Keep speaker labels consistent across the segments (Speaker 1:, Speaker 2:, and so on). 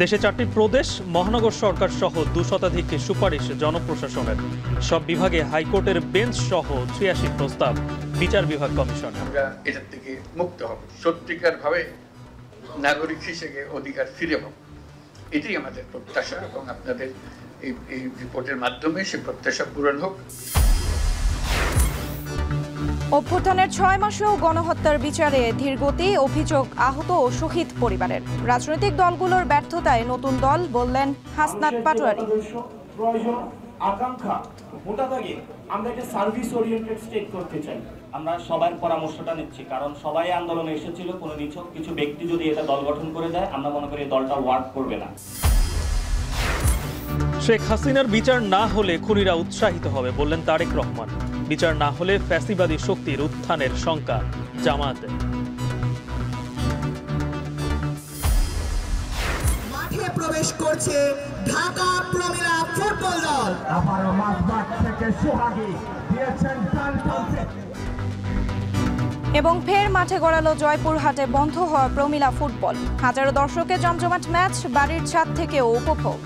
Speaker 1: দেশে 4টি প্রদেশ, মহানগর সরকার সহ 2 শতাধিক সুপারিশ জনপ্রশাসনের। সব বিভাগে হাইকোর্টের বেঞ্চ সহ 86 প্রস্তাব বিচার বিভাগ কমিশন।
Speaker 2: আমরা এটার থেকে মুক্ত হব, সত্যিকার ভাবে নাগরিক হিসেবে অধিকার ফিরে পাব, এটাই আমাদের প্রত্যাশা এবং আপনাদের এই রিপোর্টের মাধ্যমে সে প্রত্যাশা পূরণ হোক।
Speaker 3: অভ্যুত্থানের 6 মাসেও গণহত্যার বিচারে ধীরগতি, অভিযোগ আহত ও শহীদ পরিবারের। রাজনৈতিক দলগুলোর ব্যর্থতায় নতুন দল, বললেন হাসনাত পাটোয়ারি।
Speaker 4: প্রয়োজন, আকাঙ্ক্ষা, মোটা দাগে আমরা একটা সার্ভিস ওরিয়েন্টেড স্টেট করতে চাই।
Speaker 5: আমরা সবার পরামর্শটা নিচ্ছি, কারণ সবাই আন্দোলনে এসেছিল। কোনো নিছক কিছু ব্যক্তি যদি এটা দল গঠন করে দেয়, আমরা মনে করি দলটা ওয়ার্ক করবে না।
Speaker 1: শেখ হাসিনার বিচার না হলে খুনিরা উৎসাহিত হবে, বললেন তারেক রহমান। বিচার না হলে ফ্যাসিবাদী শক্তির উত্থানের শঙ্কা জামায়াতে।
Speaker 6: মাঠে প্রবেশ করছে ঢাকা প্রমিলা ফুটবল দল।
Speaker 7: আবারও মাঠ থেকে সোহাগী দিয়েছেন
Speaker 3: এবং ফের মাঠে গড়ালো জয়পুরহাটে বন্ধ হওয়া প্রমিলা ফুটবল। হাজারো দর্শকের জমজমাট ম্যাচ, বাড়ির ছাদ থেকেও উপভোগ।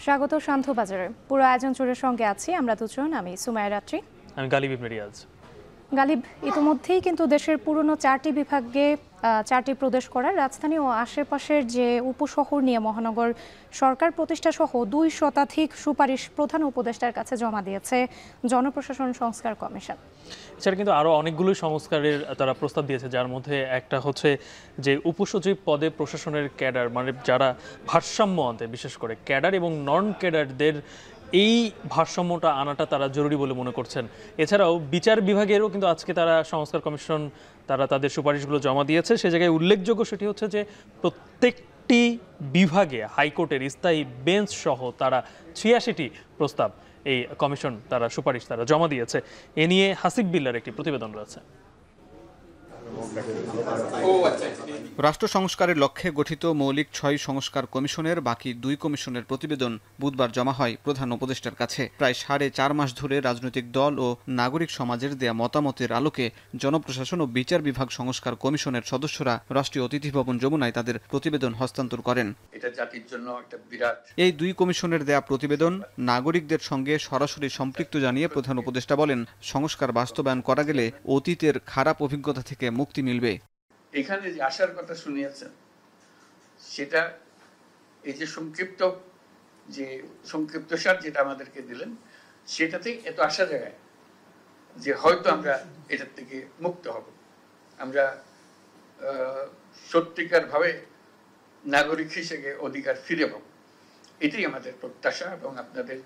Speaker 3: স্বাগত শান্ত বাজারে। পুরো আয়োজন জুড়ের সঙ্গে আছি আমরা দুজন, আমি সুমাইয়া রাত্রি,
Speaker 1: আমি গালিব ইবনে রিয়াজ।
Speaker 3: গালিব, ইতিমধ্যেই কিন্তু দেশের পুরনো 4টি বিভাগে 4টি প্রদেশ করার রাজধানী ও আশেপাশের যে উপশহর নিয়ে মহানগর সরকার প্রতিষ্ঠা সহ 2 শতাধিক সুপারিশ প্রধান উপদেষ্টার কাছে জমা দিয়েছে জনপ্রশাসন সংস্কার কমিশন।
Speaker 1: এছাড়া কিন্তু আরও অনেকগুলো সংস্কারের তারা প্রস্তাব দিয়েছে, যার মধ্যে একটা হচ্ছে যে উপসচিব পদে প্রশাসনের ক্যাডার, মানে যারা ভারসাম্য আনতে, বিশেষ করে ক্যাডার এবং নন ক্যাডারদের এই ভারসাম্যটা আনাটা তারা জরুরি বলে মনে করছেন। এছাড়াও বিচার বিভাগেরও কিন্তু আজকে তারা সংস্কার কমিশন তারা তাদের সুপারিশগুলো জমা দিয়েছে। সে জায়গায় উল্লেখযোগ্য সেটি হচ্ছে যে প্রত্যেকটি বিভাগে হাইকোর্টের স্থায়ী বেঞ্চ সহ তারা 86টি প্রস্তাব এই কমিশন তারা সুপারিশ তারা জমা দিয়েছে। এ নিয়ে হাসিব বিল্লার একটি প্রতিবেদন রয়েছে।
Speaker 8: রাষ্ট্র সংস্কারের লক্ষ্যে গঠিত মৌলিক 6 সংস্কার কমিশনের বাকি 2 কমিশনের প্রতিবেদন বুধবার জমা হয় প্রধান উপদেষ্টার কাছে। প্রায় 4.5 মাস ধরে রাজনৈতিক দল ও নাগরিক সমাজের দেয়া মতামতের আলোকে জনপ্রশাসন ও বিচার বিভাগ সংস্কার কমিশনের সদস্যরা রাষ্ট্রীয় অতিথি ভবন যমুনায় তাদের প্রতিবেদন হস্তান্তর করেন।
Speaker 2: এটা জাতির জন্য একটা বিরাট।
Speaker 8: এই 2 কমিশনের দেয়া প্রতিবেদন নাগরিকদের সঙ্গে সরাসরি সম্পৃক্ত জানিয়ে প্রধান উপদেষ্টা বলেন, সংস্কার বাস্তবায়ন করা গেলে অতীতের খারাপ অভিজ্ঞতা থেকে মুক্তি মিলবে।
Speaker 2: এখানে যে আসার কথা শুনিয়েছেন সেটা এই যে সংক্ষিপ্ত সার যেটা আমাদেরকে দিলেন, সেটাতেই এত আশা জায়গায় যে হয়তো আমরা এটার থেকে মুক্ত হব, আমরা সত্যিকার ভাবে নাগরিক হিসেবে অধিকার ফিরে পাব, এটাই আমাদের প্রত্যাশা এবং আপনাদের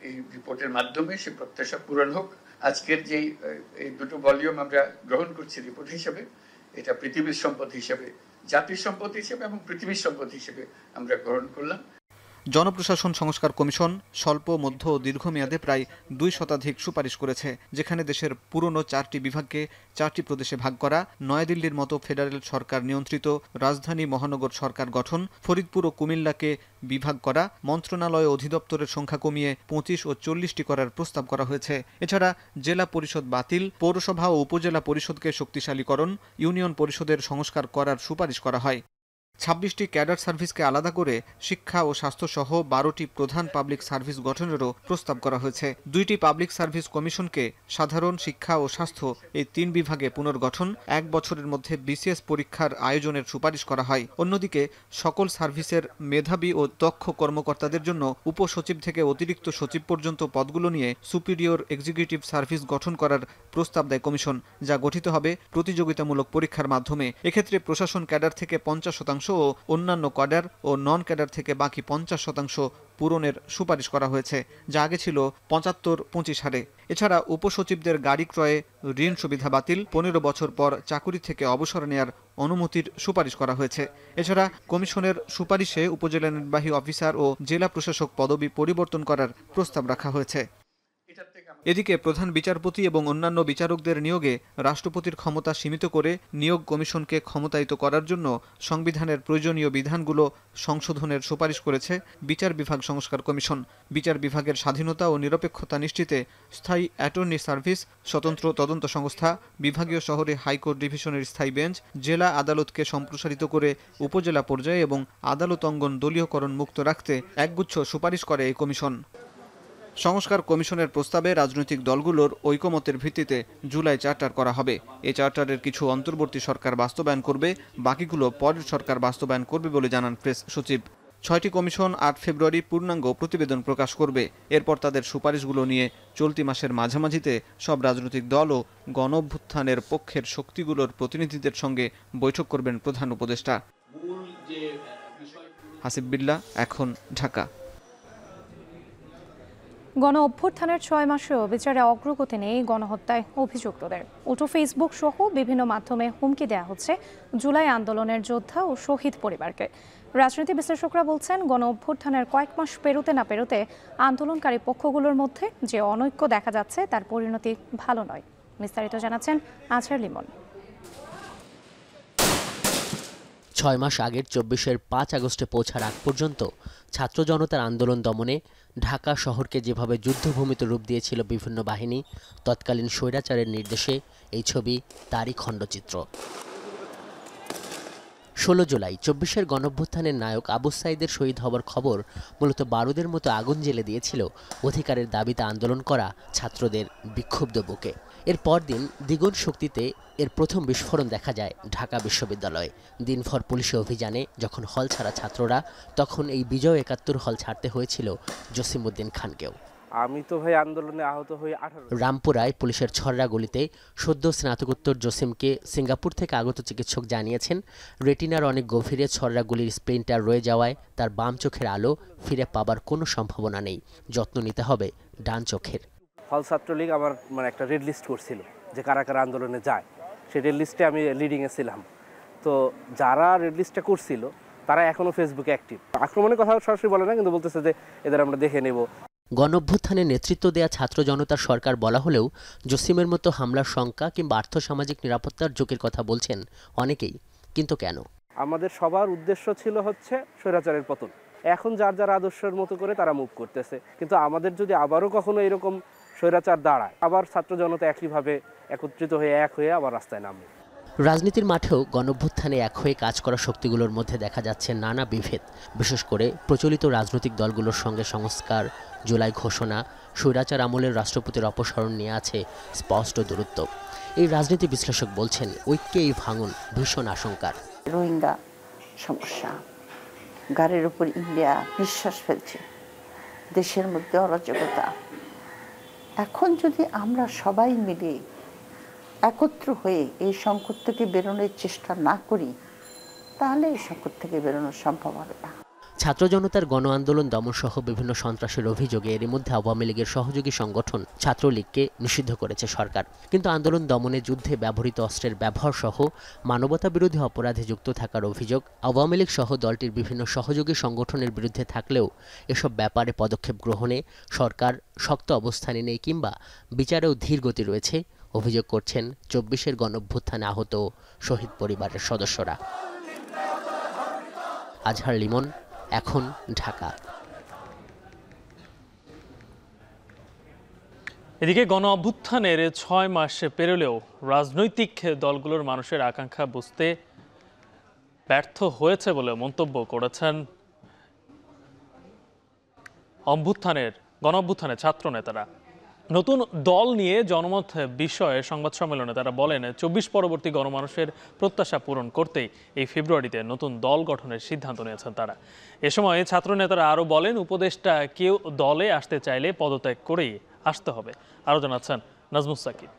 Speaker 2: এই রিপোর্টের মাধ্যমে সে প্রত্যাশা পূরণ হোক। আজকের যে এই 2টো ভলিউম আমরা গ্রহণ করছি রিপোর্ট হিসেবে, এটা পৃথিবীর সম্পদ হিসেবে, জাতির সম্পদ হিসেবে এবং পৃথিবীর সম্পদ হিসেবে আমরা গ্রহণ করলাম।
Speaker 8: জনপ্রশাসন সংস্কার কমিশন স্বল্প, মধ্য ও দীর্ঘমেয়াদে প্রায় 2 শতাধিক সুপারিশ করেছে, যেখানে দেশের পুরনো 4টি বিভাগকে 4টি প্রদেশে ভাগ করা, নয়াদিল্লির মতো ফেডারেল সরকার নিয়ন্ত্রিত রাজধানী মহানগর সরকার গঠন, ফরিদপুর ও কুমিল্লাকে বিভাগ করা, মন্ত্রণালয় অধিদপ্তরের সংখ্যা কমিয়ে 25 ও 40টি করার প্রস্তাব করা হয়েছে। এছাড়া জেলা পরিষদ বাতিল, পৌরসভা ও উপজেলা পরিষদকে শক্তিশালীকরণ, ইউনিয়ন পরিষদের সংস্কার করার সুপারিশ করা হয়। 26টি ক্যাডার সার্ভিসকে আলাদা করে শিক্ষা ও স্বাস্থ্য সহ 12টি প্রধান পাবলিক সার্ভিস গঠনেরও প্রস্তাব করা হয়েছে। 2টি পাবলিক সার্ভিস কমিশনকে সাধারণ, শিক্ষা ও স্বাস্থ্য এই 3 বিভাগে পুনর্গঠন, 1 বছরের মধ্যে বিসিএস পরীক্ষার আয়োজনের সুপারিশ করা হয়। অন্যদিকে সকল সার্ভিসের মেধাবী ও দক্ষ কর্মকর্তাদের জন্য উপসচিব থেকে অতিরিক্ত সচিব পর্যন্ত পদগুলো নিয়ে সুপিরিয়র এক্সিকিউটিভ সার্ভিস গঠন করার প্রস্তাব দেয় কমিশন, যা গঠিত হবে প্রতিযোগিতামূলক পরীক্ষার মাধ্যমে। এক্ষেত্রে প্রশাসন ক্যাডার থেকে 50% ও অন্যান্য ক্যাডার ও নন ক্যাডার থেকে বাকি 50% পূরণের সুপারিশ করা হয়েছে, যা আগে ছিল 75-25 হারে। এছাড়া উপসচিবদের গাড়ি ক্রয়ে ঋণ সুবিধা বাতিল, 15 বছর পর চাকুরি থেকে অবসর নেয়ার অনুমতির সুপারিশ করা হয়েছে। এছাড়া কমিশনের সুপারিশে উপজেলা নির্বাহী অফিসার ও জেলা প্রশাসক পদবি পরিবর্তন করার প্রস্তাব রাখা হয়েছে। এদিকে প্রধান বিচারপতি এবং অন্যান্য বিচারকদের নিয়োগে রাষ্ট্রপতির ক্ষমতা সীমিত করে নিয়োগ কমিশনকে ক্ষমতায়িত করার জন্য সংবিধানের প্রয়োজনীয় বিধানগুলো সংশোধনের সুপারিশ করেছে বিচার বিভাগ সংস্কার কমিশন। বিচার বিভাগের স্বাধীনতা ও নিরপেক্ষতা নিশ্চিতে স্থায়ী অ্যাটর্নি সার্ভিস, স্বতন্ত্র তদন্ত সংস্থা, বিভাগীয় শহরে হাইকোর্ট ডিভিশনের স্থায়ী বেঞ্চ, জেলা আদালতকে সম্প্রসারিত করে উপজেলা পর্যায়ে এবং আদালত অঙ্গন দলীয়করণ মুক্ত রাখতে একগুচ্ছ সুপারিশ করে এই কমিশন। সংস্কার কমিশনের প্রস্তাবে রাজনৈতিক দলগুলোর ঐকমত্যের ভিত্তিতে জুলাই চার্টার করা হবে। এই চার্টারের কিছু অন্তর্বর্তী সরকার বাস্তবায়ন করবে, বাকিগুলো পরের সরকার বাস্তবায়ন করবে বলে জানান প্রেস সচিব। 6টি কমিশন 8 ফেব্রুয়ারি পূর্ণাঙ্গ প্রতিবেদন প্রকাশ করবে। এরপর তাদের সুপারিশগুলো নিয়ে চলতি মাসের মাঝামাঝিতে সব রাজনৈতিক দল ও গণঅভ্যুত্থানের পক্ষের শক্তিগুলোর প্রতিনিধিদের সঙ্গে বৈঠক করবেন প্রধান উপদেষ্টা। হাসিব বিল্লাহ, এখন, ঢাকা।
Speaker 3: গণ অভ্যুত্থানের 6 মাসেও বিচারে অগ্রগতি নেই গণহত্যায় অভিযুক্তদের। উল্টো ফেসবুক সহ বিভিন্ন মাধ্যমে হুমকি দেওয়া হচ্ছে জুলাই আন্দোলনের যোদ্ধা ও শহীদ পরিবারকে। রাজনীতি বিশ্লেষকরা বলছেন, গণ অভ্যুত্থানের কয়েক মাস পেরোতে না পেরোতে আন্দোলনকারী পক্ষগুলোর মধ্যে যে অনৈক্য দেখা যাচ্ছে তার পরিণতি ভালো নয়। বিস্তারিত জানাচ্ছেন আজহার লিমন।
Speaker 9: 6 মাস আগের 24-এর 5 আগস্টে পৌঁছার আগ পর্যন্ত ছাত্র জনতার আন্দোলন দমনে ঢাকা শহরকে যেভাবে যুদ্ধভূমিতে রূপ দিয়েছিল বিভিন্ন বাহিনী, তৎকালীন স্বৈরাচারের নির্দেশে এই ছবি তারই খণ্ডচিত্র। 16 জুলাই 24-এর গণঅভ্যুত্থানের নায়ক আবু সাঈদের শহীদ হবার খবর মূলত বারুদের মতো আগুন জ্বেলে দিয়েছিল অধিকারের দাবিতে আন্দোলন করা ছাত্রদের বিক্ষুব্ধ বুকে। এর পরদিন দ্বিগুণ শক্তিতে এর প্রথম বিস্ফোরণ দেখা যায় ঢাকা বিশ্ববিদ্যালয়ে। দিনভর পুলিশি অভিযানে যখন হল ছাড়া ছাত্ররা, তখন এই বিজয় 71 হল ছাড়তে হয়েছিল জসিমউদ্দিন খানকেও।
Speaker 10: আমি তো ভাই আন্দোলনে আহত হয়ে 18।
Speaker 9: রামপুরায় পুলিশের ছররা গুলিতে সদ্য স্নাতকোত্তর জসিমকে সিঙ্গাপুর থেকে আগত চিকিৎসক জানিয়েছেন, রেটিনার অনেক গভীরে ছররা গুলির স্প্লিন্টার রয়ে যাওয়ায় তার বাম চোখের আলো ফিরে পাবার কোনো সম্ভাবনা নেই। যত্ন নিতে হবে ডান চোখের।
Speaker 10: হল ছাত্রলীগ আমার একটা রেড লিস্ট করছিল যে কারা কারা আন্দোলনে যায়। সেই রেড লিস্টে আমি লিডিংয়ে ছিলাম। তো যারা রেড লিস্টটা করছিল তারা এখনও ফেসবুকে অ্যাক্টিভ। আক্রমণের কথা সরাসরি বলে না, কিন্তু বলতেছে যে এদের আমরা দেখে নেব।
Speaker 9: গণঅভ্যুত্থানে নেতৃত্ব দেয়া ছাত্র জনতার সরকার বলা হলেও জসিমের মতো হামলার শঙ্কা কিংবা আর্থসামাজিক নিরাপত্তার ঝুঁকির কথা বলছেন অনেকেই। কিন্তু কেন?
Speaker 10: আমাদের সবার উদ্দেশ্য ছিল হচ্ছে স্বৈরাচারের পতন। এখন যার যার আদর্শের মতো করে তারা মুভ করতেছে, কিন্তু আমাদের যদি আবারও কখনো এরকম স্বৈরাচার দাঁড়ায়, আবার ছাত্র জনতা একইভাবে একত্রিত হয়ে এক হয়ে আবার রাস্তায় নামবে।
Speaker 9: রাজনীতির মাঠেও গণঅভ্যুত্থানে এক হয়ে কাজ করা শক্তিগুলোর মধ্যে দেখা যাচ্ছে নানা বিভেদ। বিশেষ করে প্রচলিত রাজনৈতিক দলগুলোর সঙ্গে সংস্কার, জুলাই ঘোষণা, স্বৈরাচার আমলের রাষ্ট্রপতির অপসারণ নিয়ে আছে স্পষ্ট দূরত্ব। এই রাজনীতি বিশ্লেষক বলছেন, ঐক্যে এই ভাঙন ভীষণ আশঙ্কার।
Speaker 11: রোহিঙ্গা সমস্যা, গাড়ির উপর ইন্ডিয়া বিশ্বাস ফেলছে, দেশের মধ্যে অরাজকতা। এখন যদি আমরা সবাই মিলে একত্র হয়ে এই সংকট থেকে বেরোনোর চেষ্টা না করি, তাহলে এই সংকট থেকে বেরোনো সম্ভব হবে না।
Speaker 9: ছাত্র জনতার গণ আন্দোলন দমন সহ বিভিন্ন সন্ত্রাসের অভিযোগে এরই মধ্যে আওয়ামী লীগের সহযোগী সংগঠন ছাত্রলীগকে নিষিদ্ধ করেছে সরকার। কিন্তু আন্দোলন দমনে যুদ্ধে ব্যবহৃত অস্ত্রের ব্যবহার সহ মানবতা বিরোধী অপরাধে যুক্ত থাকার অভিযোগ আওয়ামী লীগ সহ দলটির বিভিন্ন সহযোগী সংগঠনের বিরুদ্ধে থাকলেও এসব ব্যাপারে পদক্ষেপ গ্রহণে সরকার শক্ত অবস্থানে নেই কিংবা বিচারেও ধীর গতি রয়েছে অভিযোগ করছেন 24-এর গণঅভ্যুত্থানে আহত শহীদ পরিবারের সদস্যরা। আজহার লিমন, এখন, ঢাকা।
Speaker 1: এদিকে গণ অভ্যুত্থানের 6 মাস পেরোলেও রাজনৈতিক দলগুলোর মানুষের আকাঙ্ক্ষা বুঝতে ব্যর্থ হয়েছে বলে মন্তব্য করেছেন গণ অভ্যুত্থানের ছাত্র নেতারা। নতুন দল নিয়ে জনমত বিষয়ে সংবাদ সম্মেলনে তারা বলেন, 24 পরবর্তী গণমানুষের প্রত্যাশা পূরণ করতেই এই ফেব্রুয়ারিতে নতুন দল গঠনের সিদ্ধান্ত নিয়েছেন তারা। এ সময় ছাত্র নেতারা আরও বলেন, উপদেষ্টা কেউ দলে আসতে চাইলে পদত্যাগ করেই আসতে হবে। আরও জানাচ্ছেন নাজমুস সাকিব।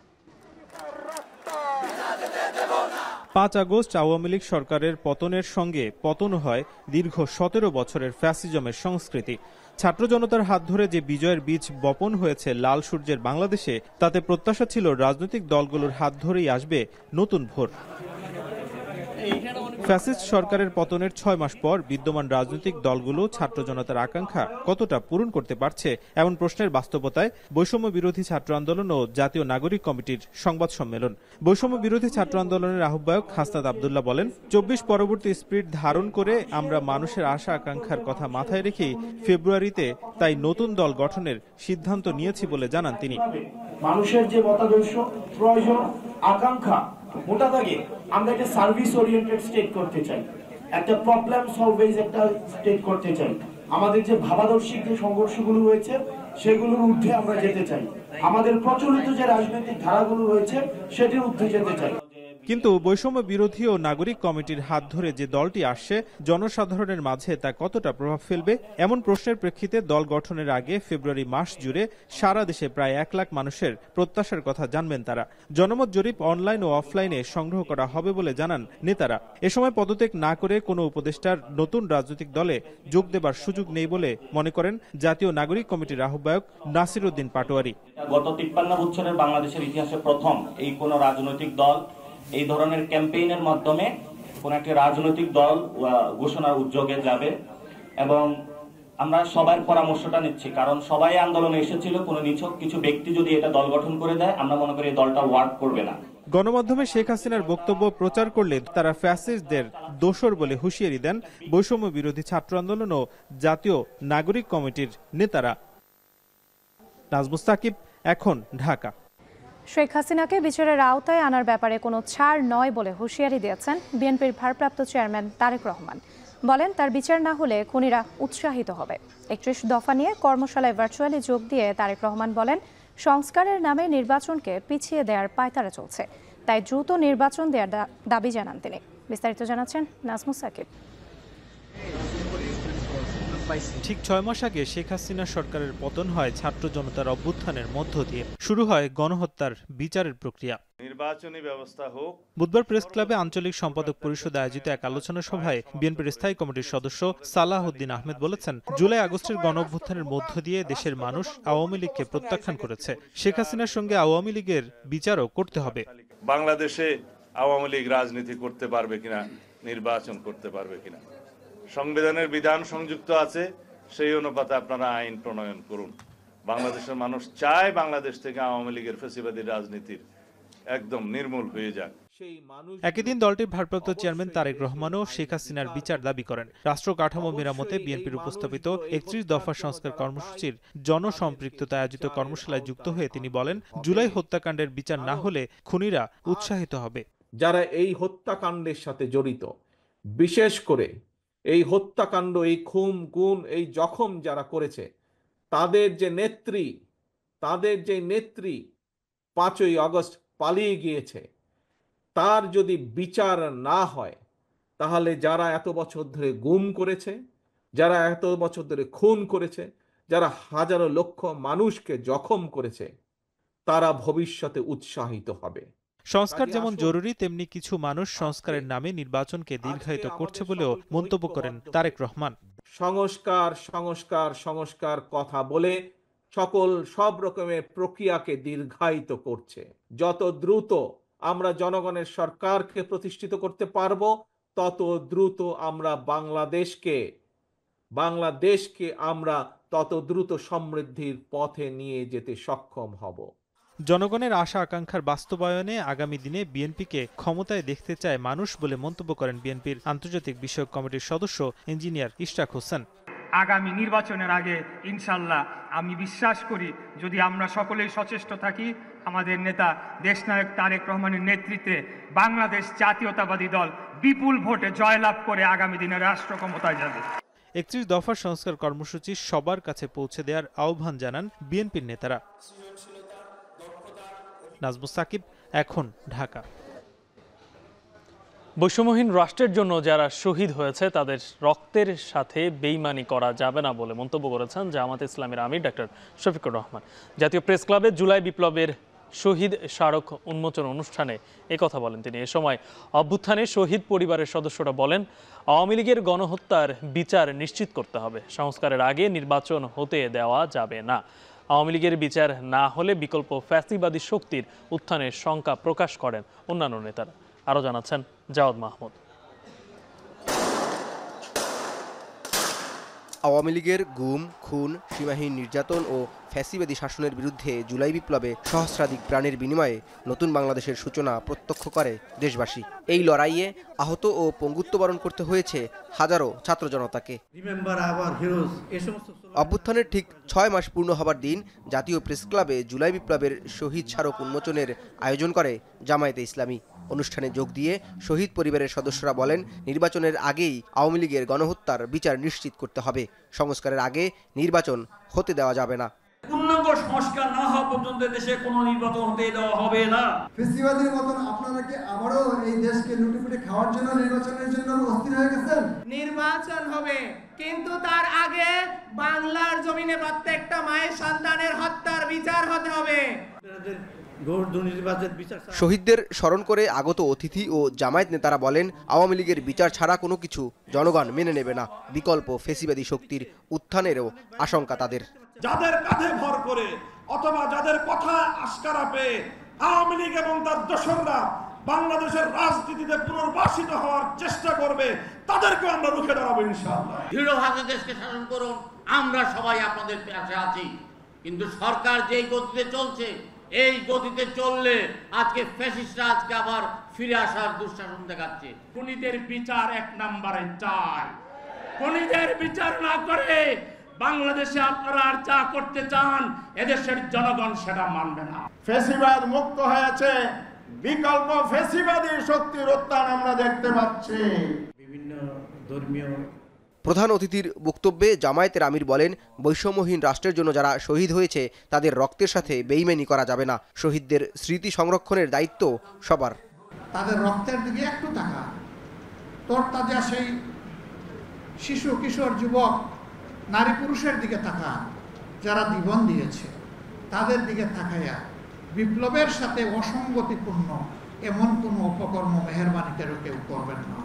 Speaker 12: 5 আগস্ট আওয়ামী লীগ সরকারের পতনের সঙ্গে পতন হয় দীর্ঘ 17 বছরের ফ্যাসিজমের সংস্কৃতি। ছাত্র জনতার হাত ধরে যে বিজয়ের বীজ বপন হয়েছে লাল সূর্যের বাংলাদেশে, তাতে প্রত্যাশা ছিল রাজনৈতিক দলগুলোর হাত ধরেই আসবে নতুন ভোর। ফ্যাসিস্ট সরকারের পতনের 6 মাস পর বিদ্যমান রাজনৈতিক দলগুলো ছাত্র জনতার আকাঙ্ক্ষা কতটা পূরণ করতে পারছে এমন প্রশ্নের বাস্তবতায় বৈষম্য বিরোধী ছাত্র আন্দোলন ও জাতীয় নাগরিক কমিটির সংবাদ সম্মেলন। বৈষম্য বিরোধী ছাত্র আন্দোলনের আহ্বায়ক হাসনাত আব্দুল্লাহ বলেন, 24 পরবর্তী স্পিরিট ধারণ করে আমরা মানুষের আশা আকাঙ্ক্ষার কথা মাথায় রেখেই ফেব্রুয়ারিতে তাই নতুন দল গঠনের সিদ্ধান্ত নিয়েছি বলে জানান তিনি।
Speaker 4: মানুষের যে মতাদর্শ, প্রয়োজন, আকাঙ্ক্ষা, মোটা দাগে আমরা একটা সার্ভিস ওরিয়েন্টেড স্টেট করতে চাই, একটা প্রবলেম সলভেজ একটা স্টেট করতে চাই। আমাদের যে ভাবাদর্শিক যে সংঘর্ষগুলো হয়েছে সেগুলোর ঊর্ধ্বে আমরা যেতে চাই। আমাদের প্রচলিত যে রাজনৈতিক ধারাগুলো হয়েছে সেটির ঊর্ধ্বে যেতে চাই।
Speaker 12: কিন্তু বৈষম্য বিরোধী ও নাগরিক কমিটির হাত ধরে যে দলটি আসছে, জনসাধারণের মাঝে তা কতটা প্রভাব ফেলবে এমন প্রশ্নের প্রেক্ষিতে দল গঠনের আগে ফেব্রুয়ারি মাস জুড়ে সারা দেশে প্রায় 1 লাখ মানুষের প্রত্যাশার কথা জানবেন তারা। জনমত জরিপ অনলাইন ও অফলাইনে সংগ্রহ করা হবে বলে জানান নেতারা। এ সময় পদত্যাগ না করে কোনো উপদেষ্টার নতুন রাজনৈতিক দলে যোগ দেবার সুযোগ নেই বলে মনে করেন জাতীয় নাগরিক কমিটির আহ্বায়ক নাসির উদ্দিন পাটোয়ারি।
Speaker 5: গত 53 বছরের বাংলাদেশের ইতিহাসে প্রথম এই কোন রাজনৈতিক দল এই ধরনের ক্যাম্পেইনের মাধ্যমে কোন একটি রাজনৈতিক দল ঘোষণার উদ্যোগে যাবে, এবং আমরা সবার পরামর্শটা নিচ্ছি, কারণ সবাই আন্দোলনে এসেছিল। কোনো নিছক কিছু ব্যক্তি যদি এটা দল গঠন করে দেয়, আমরা মনে করি এই দলটা ওয়ার্ক করবে না।
Speaker 12: গণমাধ্যমে শেখ হাসিনার বক্তব্য প্রচার করলে তারা ফ্যাসিস্টদের দোসর বলে হুঁশিয়ারি দেন বৈষম্য বিরোধী ছাত্র আন্দোলন ও জাতীয় নাগরিক কমিটির নেতারা। নাজমুস সাকিব, এখন, ঢাকা।
Speaker 3: শেখ হাসিনাকে বিচারের আওতায় আনার ব্যাপারে কোনো ছাড় নয় বলে হুঁশিয়ারি দিয়েছেন বিএনপির ভারপ্রাপ্ত চেয়ারম্যান তারেক রহমান। বলেন, তার বিচার না হলে খুনিরা উৎসাহিত হবে। 31 দফা নিয়ে কর্মশালায় ভার্চুয়ালি যোগ দিয়ে তারেক রহমান বলেন, সংস্কারের নামে নির্বাচনকে পিছিয়ে দেওয়ার পায়তারা চলছে, তাই দ্রুত নির্বাচন দেওয়ার দাবি জানান তিনি। বিস্তারিত জানাচ্ছেন নাজমুস সাকিব।
Speaker 12: ঠিক 6 মাস আগে শেখ হাসিনা সরকারের পতন হয় ছাত্র জনতার অভ্যুত্থানের মধ্য দিয়ে। শুরু হয় গণহত্যার বিচারের প্রক্রিয়া।
Speaker 13: নির্বাচনী ব্যবস্থা হোক।
Speaker 12: বুধবার প্রেস ক্লাবে আঞ্চলিক সম্পাদক পরিষদ আয়োজিত এক আলোচনা সভায় বিএনপির স্থায়ী কমিটির সদস্য সালাহ উদ্দিন আহমেদ বলেছেন, জুলাই আগস্টের গণঅভ্যুত্থানের মধ্য দিয়ে দেশের মানুষ আওয়ামী লীগকে প্রত্যাখ্যান করেছে। শেখ হাসিনার সঙ্গে আওয়ামী লীগের বিচারও করতে হবে।
Speaker 13: বাংলাদেশে আওয়ামী লীগ রাজনীতি করতে পারবে কিনা, নির্বাচন করতে পারবে কিনা, সংবিধানের বিধান সংযুক্ত আছে, সেই অনুপাতে আপনারা আইন প্রণয়ন করুন। বাংলাদেশের মানুষ চায় বাংলাদেশ থেকে আওয়ামী লীগের ফ্যাসিবাদী রাজনীতির একদম নির্মূল হয়ে যাক।
Speaker 12: একই দিন দলটির ভারপ্রাপ্ত চেয়ারম্যান তারেক রহমানও শেখ হাসিনার বিচার দাবি করেন। রাষ্ট্র কাঠামো মেরামতে বিএনপির উপস্থাপিত 31 দফা সংস্কার কর্মসূচির জনসম্পৃক্ততা আয়োজিত কর্মশালায় যুক্ত হয়ে তিনি বলেন, জুলাই হত্যাকাণ্ডের বিচার না হলে খুনিরা উৎসাহিত হবে।
Speaker 14: যারা এই হত্যাকাণ্ডের সাথে জড়িত, বিশেষ করে এই হত্যাকাণ্ড, এই খুন গুম, এই জখম যারা করেছে, তাদের যে নেত্রী 5ই আগস্ট পালিয়ে গিয়েছে, তার যদি বিচার না হয়, তাহলে যারা এত বছর ধরে গুম করেছে, যারা এত বছর ধরে খুন করেছে, যারা হাজারো লক্ষ মানুষকে জখম করেছে, তারা ভবিষ্যতে উৎসাহিত হবে।
Speaker 12: সংস্কার যেমন জরুরি, তেমনি কিছু মানুষ সংস্কারের নামে নির্বাচনকে দীর্ঘায়িত করছে বলেও মন্তব্য করেন তারেক রহমান।
Speaker 14: সংস্কার কথা বলে সব রকমের প্রক্রিয়াকে দীর্ঘায়িত করছে। যত দ্রুত আমরা জনগণের সরকারকে প্রতিষ্ঠিত করতে পারবো, তত দ্রুত আমরা বাংলাদেশকে আমরা তত দ্রুত সমৃদ্ধির পথে নিয়ে যেতে সক্ষম হব।
Speaker 12: জনগণের আশা আকাঙ্ক্ষার বাস্তবায়নে আগামী দিনে বিএনপিকে ক্ষমতায় দেখতে চায় মানুষ বলে মন্তব্য করেন বিএনপির আন্তর্জাতিক বিষয়ক কমিটির সদস্য ইঞ্জিনিয়ার ইশরাক হোসেন।
Speaker 15: আগামী নির্বাচনের আগে ইনশাল্লাহ আমি বিশ্বাস করি, যদি আমরা সকলেই সচেষ্ট থাকি, আমাদের নেতা দেশনায়ক তারেক রহমানের নেতৃত্বে বাংলাদেশ জাতীয়তাবাদী দল বিপুল ভোটে জয়লাভ করে আগামী দিনে রাষ্ট্র ক্ষমতায় যাবে।
Speaker 12: 31 দফার সংস্কার কর্মসূচি সবার কাছে পৌঁছে দেওয়ার আহ্বান জানান বিএনপির নেতারা। নাজমুস সাকিব, এখন, ঢাকা।
Speaker 1: বৈষম্যহীন রাষ্ট্রের জন্য যারা শহীদ হয়েছে তাদের রক্তের সাথে বেইমানি করা যাবে না বলে মন্তব্য করেছেন জামায়াতে ইসলামীর আমির ডাক্তার শফিকুর রহমান। জাতীয় প্রেস ক্লাবে জুলাই বিপ্লবের শহীদ স্মারক উন্মোচন অনুষ্ঠানে একথা বলেন তিনি। এ সময় অভ্যুত্থানে শহীদ পরিবারের সদস্যরা বলেন, আওয়ামী লীগের গণহত্যার বিচার নিশ্চিত করতে হবে। সংস্কারের আগে নির্বাচন হতে দেওয়া যাবে না। আওয়ামী লীগের বিচার না হলে বিকল্প ফ্যাসিবাদী শক্তির উত্থানের শঙ্কা প্রকাশ করেন অন্যান্য নেতারা। আরও জানাচ্ছেন জাওয়াদ মাহমুদ।
Speaker 16: আওয়ামী লীগের গুম, খুন, সীমাহীন নির্যাতন ও ফ্যাসিবাদী শাসনের বিরুদ্ধে জুলাই বিপ্লবে সহস্রাধিক প্রাণের বিনিময়ে নতুন বাংলাদেশের সূচনা প্রত্যক্ষ করে দেশবাসী। এই লড়াইয়ে আহত ও পঙ্গুত্ব বরণ করতে হয়েছে হাজারো ছাত্র জনতাকে। অভ্যুত্থানের ঠিক 6 মাস পূর্ণ হবার দিন জাতীয় প্রেস ক্লাবে জুলাই বিপ্লবের শহীদ স্মারক উন্মোচনের আয়োজন করে জামায়াতে ইসলামী। অনুষ্ঠানে যোগ দিয়ে শহীদ পরিবারের সদস্যরা বলেন, নির্বাচনের আগেই আওয়ামী লীগের গণহত্যার বিচার নিশ্চিত করতে হবে। সংস্কারের আগে নির্বাচন হতে দেওয়া যাবে না।
Speaker 17: পূর্ণাঙ্গ সংস্কার না হওয়া পর্যন্ত দেশে কোনো নির্বাচন হতে দেওয়া হবে না।
Speaker 18: ফেসিবাদের মতন আপনারা কি আবারও এই দেশকে লুটেপুটে খাওয়ার জন্য নির্বাচনের জন্য অস্থির হয়ে গেছেন?
Speaker 19: নির্বাচন হবে, কিন্তু তার আগে বাংলার জমিনে প্রত্যেকটা মায়ের সন্তানের হত্যার বিচার হতে হবে।
Speaker 16: শহীদদের স্মরণ করে আগত অতিথি ও জামায়াত নেতারা বলেন, আওয়ামী লীগের বিচার ছাড়া কোনো কিছু জনগণ মেনে নেবে না। বিকল্প ফেসিবাদী শক্তির উত্থানেরও আশঙ্কা তাদের।
Speaker 20: যাদের কাঁধে ভর করে অথবা যাদের কথা আস্কারা পেয়ে আওয়ামী লীগ এবং তার দোসররা বাংলাদেশের রাজনীতিতে পুনর্বাসিত হওয়ার চেষ্টা করবে, তাদেরকে আমরা রুখে দাঁড়াবো ইনশাআল্লাহ।
Speaker 21: দৃঢ়ভাবে দেশকে শাসন করুন, আমরা সবাই আপনাদের পাশে আছি। কিন্তু সরকার যেই গতিতে চলছে, এই গতিতে চললে আজকে ফ্যাসিস্টরা আজকে আবার ফিরে আসার দুঃশাসন দেখাচ্ছে।
Speaker 17: খুনিদের বিচার এক নম্বরে চাই। খুনিদের বিচার না করে বাংলাদেশে আপনারা আর যা করতে চান, এদেশের জনগণ সেটা মানবে না।
Speaker 20: ফ্যাসিবাদ মুক্ত হয়েছে, বিকল্প ফ্যাসিবাদী শক্তির উত্থান আমরা দেখতে পাচ্ছি।
Speaker 17: বিভিন্ন ধর্মীয়
Speaker 16: প্রধান অতিথির বক্তব্যে জামায়াতের আমির বলেন, বৈষম্যহীন রাষ্ট্রের জন্য যারা শহীদ হয়েছে তাদের রক্তের সাথে বেইমানি করা যাবে না। শহীদদের স্মৃতি সংরক্ষণের দায়িত্ব সবার।
Speaker 22: তাদের রক্তের দিকে একটু তাকা, তোর তাজা সেই শিশু, কিশোর, যুবক, নারী পুরুষের দিকে তাকা, যারা জীবন দিয়েছে তাদের দিকে তাকাইয়া বিপ্লবের সাথে অসঙ্গতিপূর্ণ এমন কোনো অপকর্ম মেহেরবানি করে কেউ করবেন না।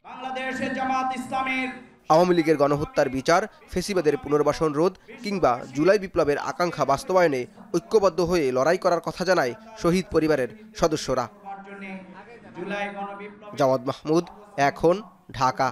Speaker 17: বাংলাদেশের জামাত ইসলামের
Speaker 16: আওয়ামী লীগের গণহত্যার বিচার, ফেসিবাদের পুনর্বাসন রোধ কিংবা জুলাই বিপ্লবের আকাঙ্ক্ষা বাস্তবায়নে ঐক্যবদ্ধ হয়ে লড়াই করার কথা জানায় শহীদ পরিবারের সদস্যরা। জাওয়াদ মাহমুদ, এখন, ঢাকা।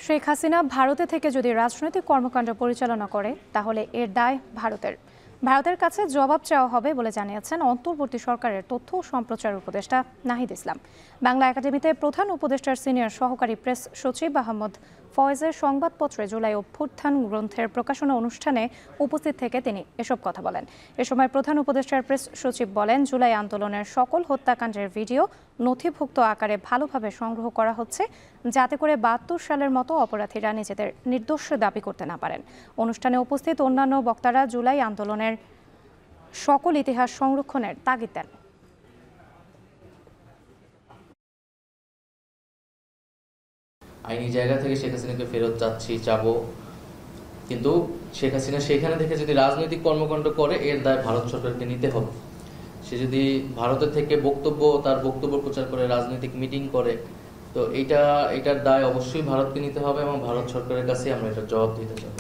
Speaker 3: শেখ হাসিনা ভারতে থেকে যদি রাজনৈতিক কর্মকাণ্ড পরিচালনা করে তাহলে এর দায় ভারতের কাছে জবাব চাওয়া হবে বলে জানিয়েছেন অন্তর্বর্তী সরকারের তথ্য ও সম্প্রচার উপদেষ্টা নাহিদ ইসলাম। বাংলা একাডেমিতে প্রধান উপদেষ্টার সিনিয়র সহকারী প্রেস সচিব আহমদ ফয়েজের সংবাদপত্রে জুলাই অভ্যুত্থান গ্রন্থের প্রকাশনা অনুষ্ঠানে উপস্থিত থেকে তিনি এসব কথা বলেন। এ সময় প্রধান উপদেষ্টার প্রেস সচিব বলেন, জুলাই আন্দোলনের সকল হত্যাকাণ্ডের ভিডিও নথিভুক্ত আকারে ভালোভাবে সংগ্রহ করা হচ্ছে, যাতে করে ৭২ সালের মতো অপরাধীরা নিজেদের নির্দোষ দাবি করতে না পারেন। অনুষ্ঠানে উপস্থিত অন্যান্য বক্তারা জুলাই আন্দোলনের সকল ইতিহাস সংরক্ষণের তাগিদ দেন।
Speaker 23: আইনি জায়গা থেকে শেখ হাসিনাকে ফেরত চাবো, কিন্তু শেখ হাসিনা সেখানে থেকে যদি রাজনৈতিক কর্মকাণ্ড করে এর দায় ভারত সরকারকে নিতে হবে। সে যদি ভারতের থেকে তার বক্তব্য প্রচার করে, রাজনৈতিক মিটিং করে, তো এটার দায় অবশ্যই ভারতকে নিতে হবে এবং ভারত সরকারের কাছে আমরা এটার জবাব দিতে চাই।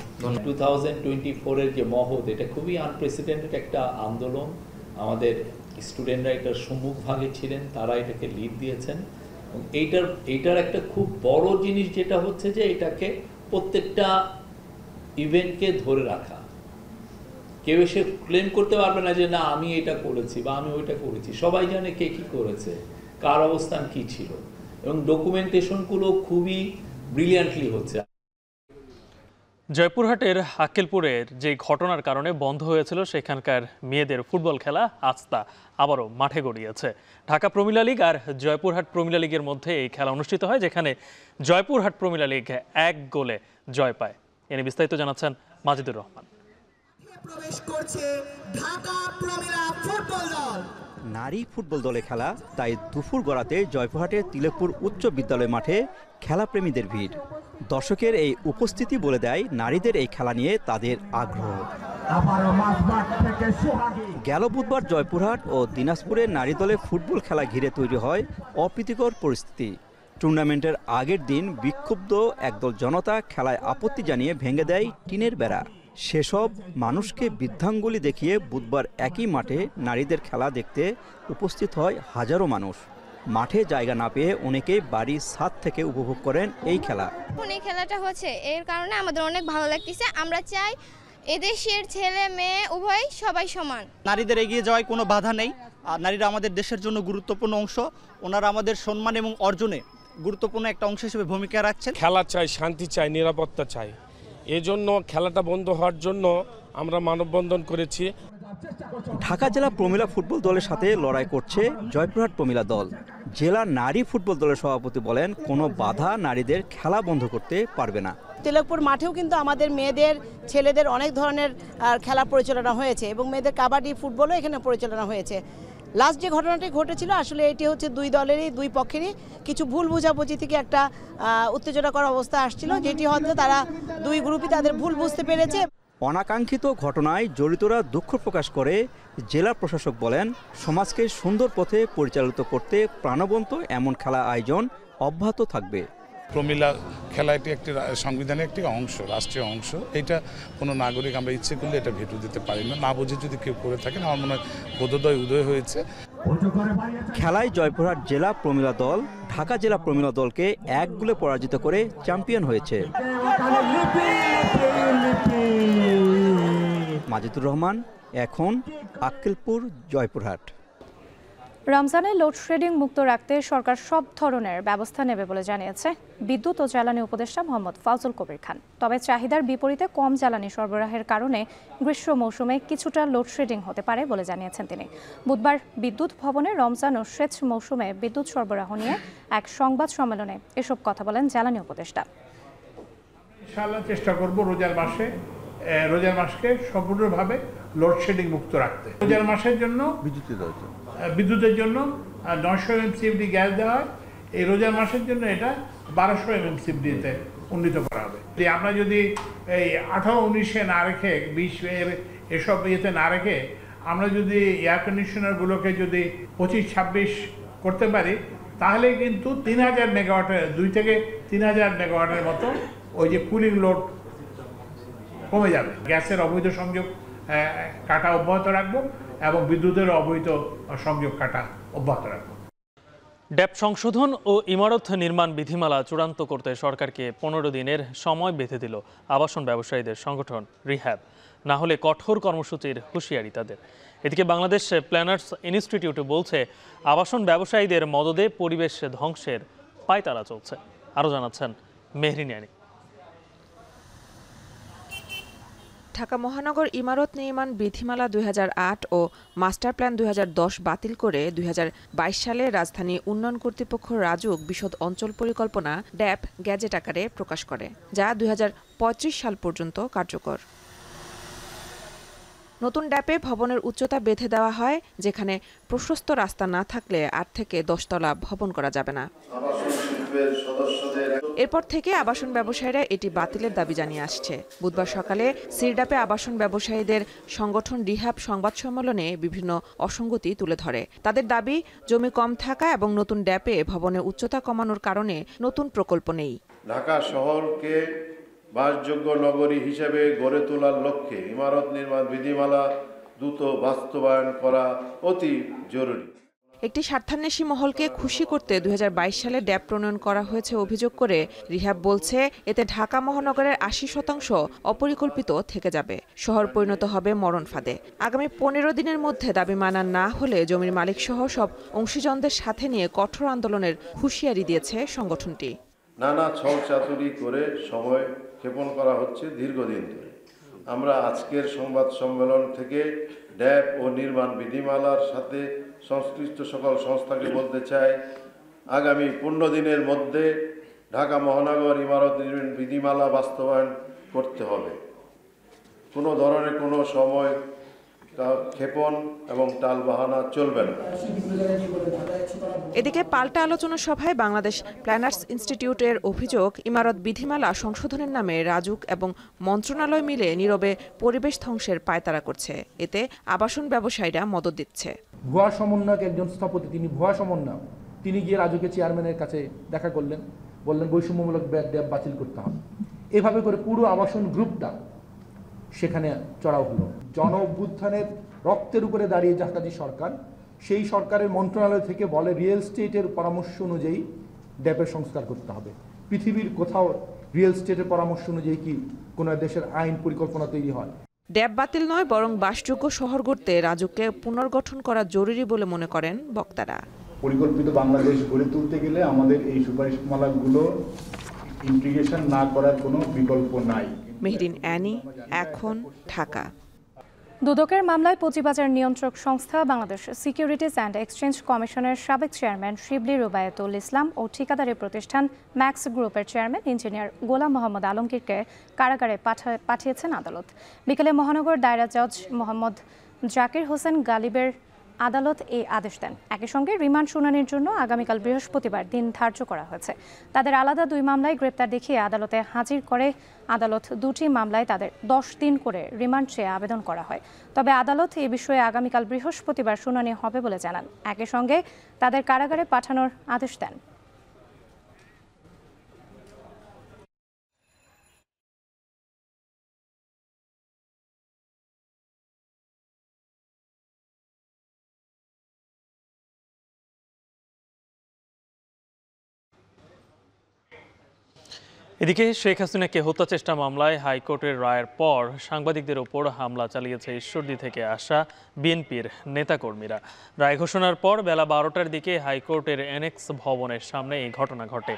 Speaker 24: 2024-এর যে মহৎ, এটা খুবই আনপ্রেসিডেন্টেড একটা আন্দোলন। আমাদের স্টুডেন্টরা এটার সম্মুখ ভাগে ছিলেন, তারা এটাকে লিড দিয়েছেন। এইটার একটা খুব বড় জিনিস যেটা হচ্ছে যে এটাকে প্রত্যেকটা ইভেন্টকে ধরে রাখা। কেউ এসে ক্লেম করতে পারবে না যে না আমি এটা করেছি বা আমি ওইটা করেছি। সবাই জানে কে কি করেছে, কার অবস্থান কি ছিল, এবং ডকুমেন্টেশনগুলো খুবই ব্রিলিয়ান্টলি হচ্ছে।
Speaker 1: জয়পুরহাটের আক্কেলপুরের যে ঘটনার কারণে বন্ধ হয়েছিল সেখানকার মেয়েদের ফুটবল খেলা আজ তা আবারও মাঠে গড়িয়েছে। ঢাকা প্রমিলা লীগ আর জয়পুরহাট প্রমিলা লীগের মধ্যে এই খেলা অনুষ্ঠিত হয়, যেখানে জয়পুরহাট প্রমিলা লীগ 1 গোলে জয় পায়। এ নিয়ে বিস্তারিত জানাচ্ছেন মাজিদুর রহমান।
Speaker 6: প্রবেশ করছে ঢাকা প্রমিলা ফুটবল দল।
Speaker 25: নারী ফুটবল দলে খেলা, তাই দুপুর গড়াতে জয়পুরহাটের তিলকপুর উচ্চ বিদ্যালয় মাঠে খেলাপ্রেমীদের ভিড়। দর্শকের এই উপস্থিতি বলে দেয় নারীদের এই খেলা নিয়ে তাদের আগ্রহ। গেল বুধবার জয়পুরহাট ও দিনাজপুরে নারী দলে ফুটবল খেলা ঘিরে তৈরি হয় অপ্রীতিকর পরিস্থিতি। টুর্নামেন্টের আগের দিন বিক্ষুব্ধ একদল জনতা খেলায় আপত্তি জানিয়ে ভেঙে দেয় টিনের বেড়া। সেসব মানুষকে বৃদ্ধাঙ্গুলি দেখিয়ে বুধবার একই মাঠে নারীদের খেলা দেখতে উপস্থিত হয় হাজারো মানুষ। মাঠে জায়গা না পেয়ে অনেকেই বাড়ির ছাদ থেকে উপভোগ করেন এই খেলা।
Speaker 2: এই খেলাটা হচ্ছে এর কারণে আমাদের অনেক ভালো লাগতেছে। আমরা চাই এদেশের ছেলে মেয়ে উভয় সবাই সমান।
Speaker 7: নারীদের এগিয়ে যাওয়ায় কোনো বাধা নেই। আর নারীরা আমাদের দেশের জন্য গুরুত্বপূর্ণ অংশ। ওনারা আমাদের সম্মান এবং অর্জনে গুরুত্বপূর্ণ একটা অংশ হিসেবে ভূমিকা রাখছেন।
Speaker 8: খেলা চাই, শান্তি চাই, নিরাপত্তা চাই। এজন্য খেলাটা বন্ধ হওয়ার জন্য আমরা মানববন্ধন করেছি।
Speaker 25: ঢাকা জেলা প্রমিলা ফুটবল দলের সাথে লড়াই করছে জয়পুরহাট প্রমিলা দল। জেলা নারী ফুটবল দলের সভাপতি বলেন, কোনো বাধা নারীদের খেলা বন্ধ করতে পারবে না।
Speaker 10: তিলকপুর মাঠেও কিন্তু আমাদের মেয়েদের ছেলেদের অনেক ধরনের খেলা পরিচালনা হয়েছে এবং মেয়েদের কাবাডি ফুটবলও এখানে পরিচালনা হয়েছে। লাস্ট যে ঘটনাটি ঘটেছিল আসলে এটি হচ্ছে দুই দলেরই দুই পক্ষেরই কিছু ভুল বোঝাবুঝি থেকে একটা উত্তেজনা করার অবস্থা আসছিল, যেটি হয়তো তারা দুই গ্রুপই তাদের ভুল বুঝতে পেরেছে।
Speaker 25: অনাকাঙ্ক্ষিত ঘটনায় জড়িতরা দুঃখ প্রকাশ করে জেলা প্রশাসক বলেন, সমাজকে সুন্দর পথে পরিচালিত করতে প্রাণবন্ত এমন খেলা আয়োজন অব্যাহত থাকবে।
Speaker 11: প্রমিলা খেলা এটি একটি সংবিধানের একটি অংশ, রাষ্ট্রীয় অংশ। এটা কোনো নাগরিক আমরা ইচ্ছে করলে এটা ভেটো দিতে পারি না। না বুঝে যদি কেউ করে থাকেন, আমার মনে হয় বোধোদয় উদয় হয়েছে।
Speaker 25: খেলায় জয়পুরহাট জেলা প্রমিলা দল ঢাকা জেলা প্রমিলা দলকে 1 গোলে পরাজিত করে চ্যাম্পিয়ন হয়েছে। মাজিদুর রহমান, এখন আক্কেলপুর, জয়পুরহাট।
Speaker 3: রমজানে লোডশেডিং মুক্ত রাখতে সরকার সব ধরনের ব্যবস্থা নেবে বলে জানিয়েছে বিদ্যুৎ ও জ্বালানি উপদেষ্টা মোহাম্মদ ফাউজুল কবির খান। তবে চাহিদার বিপরীতে কম জ্বালানি সরবরাহের কারণে গ্রীষ্ম মৌসুমে কিছুটা লোডশেডিং হতে পারে বলে জানিয়েছেন তিনি। বুধবার বিদ্যুৎ ভবনে রমজান ও সেচ মৌসুমে বিদ্যুৎ সরবরাহ নিয়ে এক সংবাদ সম্মেলনে এসব কথা বলেন জ্বালানি উপদেষ্টা।
Speaker 26: ইনশাআল্লাহ চেষ্টা করব রোজার মাসকে সম্পূর্ণভাবে লোডশেডিং মুক্ত রাখতে। রোজার মাসের জন্য বিদ্যুতের জন্য 900 MCFD গ্যাস দেওয়া হয়। এই রোজার মাসের জন্য এটা 1200 MCFD-তে উন্নীত করা হবে। আমরা যদি এই 18-19-এ না রেখে 20 এসব ইয়েতে না রেখে আমরা যদি এয়ার কন্ডিশনারগুলোকে যদি 25-26 করতে পারি, তাহলে কিন্তু 3000 মেগাওয়াটের 2 থেকে 3000 মেগাওয়াটের মতো ওই যে কুলিং লোড কমে যাবে। গ্যাসের অবৈধ সংযোগ কাটা অব্যাহত রাখবো এবং বিদ্যুতের অবৈধ সংযোগ কাটা অব্যাহত রাখবো।
Speaker 1: ড্যাব সংশোধন ও ইমারত নির্মাণ বিধিমালা চূড়ান্ত করতে সরকারকে 15 দিনের সময় বেঁধে দিল আবাসন ব্যবসায়ীদের সংগঠন রিহ্যাব। না হলে কঠোর কর্মসূচির হুঁশিয়ারি তাদের। এদিকে বাংলাদেশ প্ল্যানার্স ইনস্টিটিউট বলছে, আবাসন ব্যবসায়ীদের মদদে পরিবেশ ধ্বংসের পায়তারা চলছে। আরও জানাচ্ছেন মেহরিন ইয়ানি।
Speaker 27: ঢাকা মহানগর ইমারত নির্মাণ বিধিমালা 2008 ও মাস্টার প্ল্যান 2010 বাতিল করে 2022 সালে রাজধানী উন্নয়ন কর্তৃপক্ষ রাজুক বিশদ অঞ্চল পরিকল্পনা ড্যাব গ্যাজেট আকারে প্রকাশ করে, যা 2035 সাল পর্যন্ত কার্যকর। নতুন ড্যাপে ভবনের উচ্চতা বেঁধে দেওয়া হয়, যেখানে প্রশস্ত রাস্তা না থাকলে 8 থেকে 10 তলা ভবন করা যাবে না। এরপর থেকে আবাসন ব্যবসায়ীরা এটি বাতিলের দাবি জানিয়ে আসছে। বুধবার সকালে সিরডাপে আবাসন ব্যবসায়ীদের সংগঠন রিহ্যাব সংবাদ সম্মেলনে বিভিন্ন অসঙ্গতি তুলে ধরে। তাদের দাবি, জমি কম থাকা এবং নতুন ড্যাপে ভবনের উচ্চতা কমানোর কারণে নতুন প্রকল্প নেই।
Speaker 28: ঢাকা শহরকে বাসযোগ্য নগরী হিসেবে গড়ে তোলার লক্ষ্যে ইমারত নির্মাণ বিধিমালা দ্রুত বাস্তবায়ন করা অতি জরুরি।
Speaker 27: একটি স্বার্থান্বেষী মহলকে খুশি করতে 2022 সালে ড্যাব প্রণয়ন করা হয়েছে অভিযোগ করে রিহ্যাব বলছে, এতে ঢাকা মহানগরের 80% অপরিকল্পিত থেকে যাবে। শহর পরিণত হবে মরণ ফাঁদে। আগামী 15 দিনের মধ্যে দাবি মানা না হলে জমির মালিকসহ সব অংশীজনদের সাথে নিয়ে কঠোর আন্দোলনের হুঁশিয়ারি দিয়েছে সংগঠনটি।
Speaker 28: নানা ছল চাতুরি করে সময় ক্ষেপণ করা হচ্ছে দীর্ঘদিন ধরে। আমরা আজকের সংবাদ সম্মেলন থেকে ড্যাব ও নির্মাণ বিধিমালার সাথে সংশ্লিষ্ট সকল সংস্থাকে বলতে চাই, আগামী 15 দিনের মধ্যে ঢাকা মহানগর ইমারত নির্মাণ বিধিমালা বাস্তবায়ন করতে হবে। কোনো ধরনের কোনো সময় ক্ষেপণ এবং টালবাহানা চলবে না।
Speaker 27: এদিকে পাল্টা আলোচনা সভায় বাংলাদেশ প্ল্যানার্স ইনস্টিটিউটের অভিযোগ, ইমারত বিধিমালা সংশোধনের নামে রাজুক এবং মন্ত্রণালয় মিলে নীরবে পরিবেশ ধ্বংসের পায়তারা করছে। এতে আবাসন ব্যবসায়ীরা মদদ দিচ্ছে।
Speaker 4: ভুয়া সমন্বয়ক একজন স্থপতি, তিনি ভুয়া সমন্বয়ক, তিনি গিয়ে রাজুকের চেয়ারম্যানের কাছে দেখা করলেন, বললেন বৈষম্যমূলক ড্যাব বাতিল করতে হবে। এভাবে করে পুরো আবাসন গ্রুপটা সেখানে চড়াও হলো। জন অভ্যুত্থানের রক্তের উপরে দাঁড়িয়ে জাকাতি সরকার, সেই সরকারের মন্ত্রণালয় থেকে বলে রিয়েল এস্টেটের পরামর্শ অনুযায়ী ড্যাবের সংস্কার করতে হবে। পৃথিবীর কোথাও রিয়েল এস্টেটের পরামর্শ অনুযায়ী কি কোনো দেশের আইন পরিকল্পনা তৈরি হয়?
Speaker 27: ড্যাব বাতিল নয়, বরং বাসযোগ্য শহর গড়তে রাজুককে পুনর্গঠন করা জরুরি বলে মনে করেন বক্তারা।
Speaker 5: পরিকল্পিত বাংলাদেশ গড়ে তুলতে গেলে আমাদের এই সুপারিশমালাগুলো ইন্টিগ্রেশন না করার কোনো বিকল্প নাই।
Speaker 27: মেহরিন অ্যানি, এখন, ঢাকা।
Speaker 3: দুদকের মামলায় পুঁজিবাজার নিয়ন্ত্রক সংস্থা বাংলাদেশ সিকিউরিটিজ অ্যান্ড এক্সচেঞ্জ কমিশনের সাবেক চেয়ারম্যান শিবলি রুবায়েতুল ইসলাম ও ঠিকাদারি প্রতিষ্ঠান ম্যাক্স গ্রুপের চেয়ারম্যান ইঞ্জিনিয়ার গোলাম মোহাম্মদ আলমগীরকে কারাগারে পাঠিয়েছেন আদালত। বিকেলে মহানগর দায়রা জজ মোহাম্মদ জাকির হোসেন গালিবের আদালত এই আদেশ দেন। একই সঙ্গে রিমান্ড শুনানির জন্য আগামীকাল বৃহস্পতিবার দিন ধার্য করা হয়েছে। তাদের আলাদা 2 মামলায় গ্রেপ্তার দেখিয়ে আদালতে হাজির করে আদালত 2টি মামলায় তাদের 10 দিন করে রিমান্ড চেয়ে আবেদন করা হয়। তবে আদালত এ বিষয়ে আগামীকাল বৃহস্পতিবার শুনানি হবে বলে জানান। একই সঙ্গে তাদের কারাগারে পাঠানোর আদেশ দেন।
Speaker 1: এদিকে শেখ হাসিনাকে হত্যা চেষ্টা মামলায় হাইকোর্টের রায়ের পর সাংবাদিকদের ওপর হামলা চালিয়েছে ঈশ্বরদী থেকে আসা বিএনপির নেতাকর্মীরা। রায় ঘোষণার পর বেলা 12টার দিকে হাইকোর্টের এনএক্স ভবনের সামনে এই ঘটনা ঘটে।